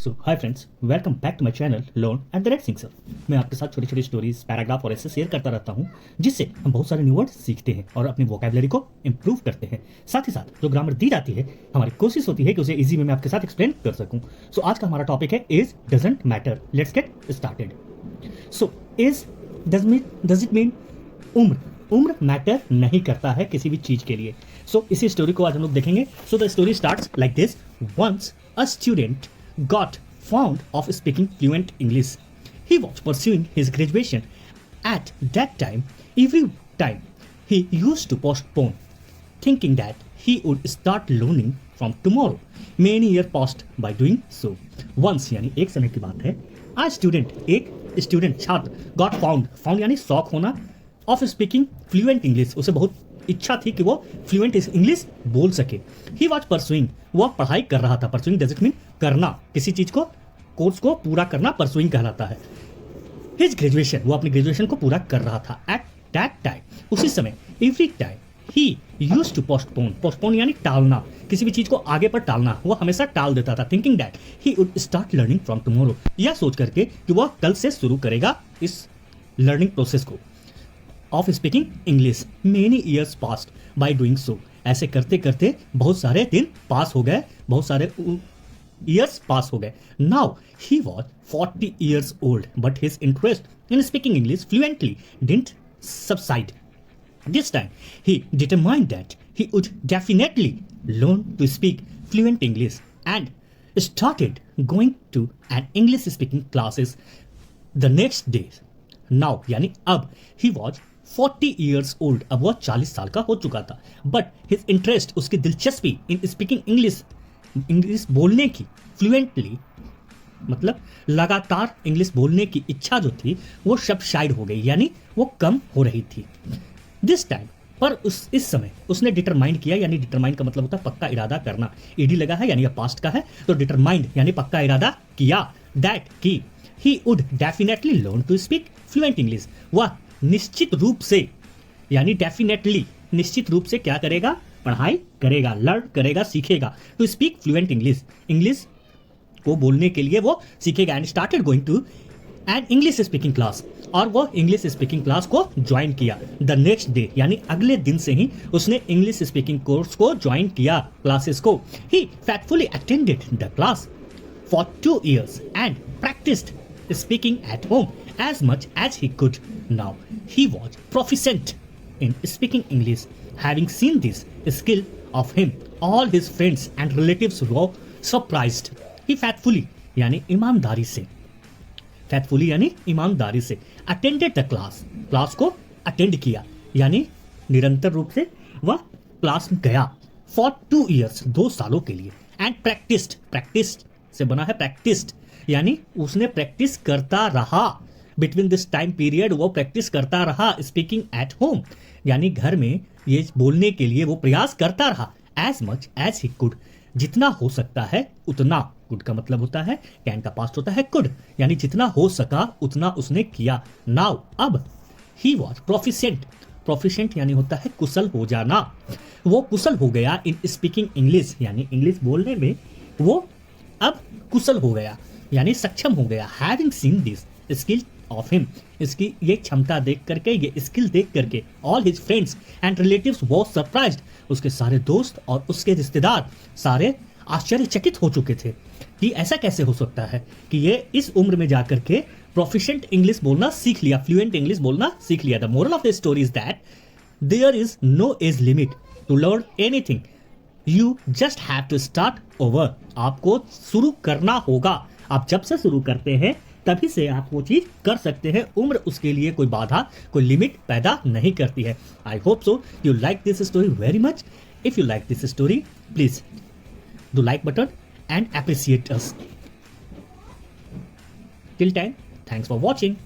So hi friends, welcome back to my channel learn at the rate singer. मैं आपके साथ छोटी छोटी स्टोरीज, पैराग्राफ और ऐसे शेयर करता रहता हूँ जिससे हम बहुत सारे न्यू वर्ड सीखते हैं और अपनी वोकैबुलरी को इम्प्रूव करते हैं। साथ ही साथ जो ग्रामर दी जाती है, हमारी कोशिश होती है कि उसे इजी वे में आपके साथ एक्सप्लेन कर सकूँ। सो आज का हमारा टॉपिक है age doesn't matter. Let's get started. So age does it mean उम्र? उम्र मैटर नहीं करता है किसी भी चीज के लिए। सो इसी स्टोरी को आज हम लोग देखेंगे। So the story starts like this. Once a student got fond of speaking fluent English. He was pursuing his graduation. At that time, every time he used to postpone, thinking that he would start learning from tomorrow. Many years passed by doing so. Once यानी एक समय की बात है, a student छात्र got found यानी शौक होना of speaking fluent English। उसे बहुत इच्छा थी कि वो फ्लुएंट इंग्लिश बोल सके। ही वॉज परसुइंग, वह पढ़ाई कर रहा था। परसुइंग डज इट मीन करना, किसी चीज को, कोर्स को पूरा करना परसुइंग कहलाता है। हिज ग्रेजुएशन, वो अपनी ग्रेजुएशन को पूरा कर रहा था। एट दैट टाइम, उसी समय, every time he used to postpone यानी टालना, किसी भी चीज को आगे पर टालना, वो हमेशा टाल देता था। Thinking that he would start learning from tomorrow, यह सोच करके कि वह कल से शुरू करेगा इस लर्निंग प्रोसेस को of speaking English. Many years passed by doing so, ऐसे करते करते बहुत सारे दिन पास हो गए, बहुत सारे ईयर्स पास हो गए। Now he was 40 years old, but his interest in speaking English fluently didn't subside. This time he determined that he would definitely learn to speak fluent English and started going to an English speaking classes the next day. Now यानी अब he was 40 years old, अब वह 40 साल का हो चुका था। But his interest, उसकी दिलचस्पी इन स्पीकिंग इंग्लिश बोलने की, फ्लुएंटली मतलब लगातार इंग्लिश बोलने की इच्छा जो थी वो सबसाइड हो गई, यानी वो कम हो रही थी। दिस टाइम, पर इस समय उसने डिटरमाइंड किया, यानी डिटरमाइंड का मतलब होता है पक्का इरादा करना। ईडी लगा है यानी यह पास्ट का है, तो डिटरमाइंड यानी पक्का इरादा किया। दैट की he would definitely learn to speak fluent English, वह निश्चित रूप से यानी डेफिनेटली निश्चित रूप से क्या करेगा, पढ़ाई करेगा, लर्न करेगा, सीखेगा। To speak fluent English, English को बोलने के लिए वो सीखेगा। And started going to an English speaking class, और वो इंग्लिश स्पीकिंग क्लास को ज्वाइन किया। द नेक्स्ट डे यानी अगले दिन से ही उसने इंग्लिश स्पीकिंग कोर्स को ज्वाइन किया, क्लासेस को। He factfully attended the class for 2 years and practiced speaking at home as much as he could. Now he was proficient in speaking English. Having seen this skill of him, all his friends and relatives were surprised. He faithfully यानी ईमानदारी से attended the class, class को attend किया यानी निरंतर रूप से वह क्लास में गया। For 2 years, 2 सालों के लिए। And practiced से बना है practiced, यानी उसने प्रैक्टिस करता रहा। बिटवीन दिस टाइम पीरियड वो प्रैक्टिस करता रहा। स्पीकिंग एट होम यानी घर में ये बोलने के लिए वो प्रयास करता रहा। As much as he could, जितना हो सकता है उतना। कुड का मतलब होता है, कैन का पास्ट होता है कुड, यानी जितना हो सका उतना उसने किया। नाउ अब ही वॉज प्रोफिशिएंट यानी होता है कुशल हो जाना। वो कुशल हो गया इन स्पीकिंग इंग्लिश, यानी इंग्लिश बोलने में वो अब कुशल हो गया यानी सक्षम हो गया। Having seen this skill of him, इसकी ये क्षमता देख करके, ये स्किल देख करके, all his friends and relatives were surprised, उसके सारे दोस्त और उसके रिश्तेदार सारे आश्चर्यचकित हो चुके थे कि ऐसा कैसे हो सकता है कि ये इस उम्र में जाकर के प्रोफिशिएंट इंग्लिश बोलना सीख लिया, फ्लुएंट इंग्लिश बोलना सीख लिया। The moral of the story is that there is no age limit to learn anything, you just have to start over. आपको शुरू करना होगा, आप जब से शुरू करते हैं तभी से आप वो चीज कर सकते हैं। उम्र उसके लिए कोई बाधा, कोई लिमिट पैदा नहीं करती है। I hope so you like this story very much. If you like this story, please do like button and appreciate us. Till time, thanks for watching.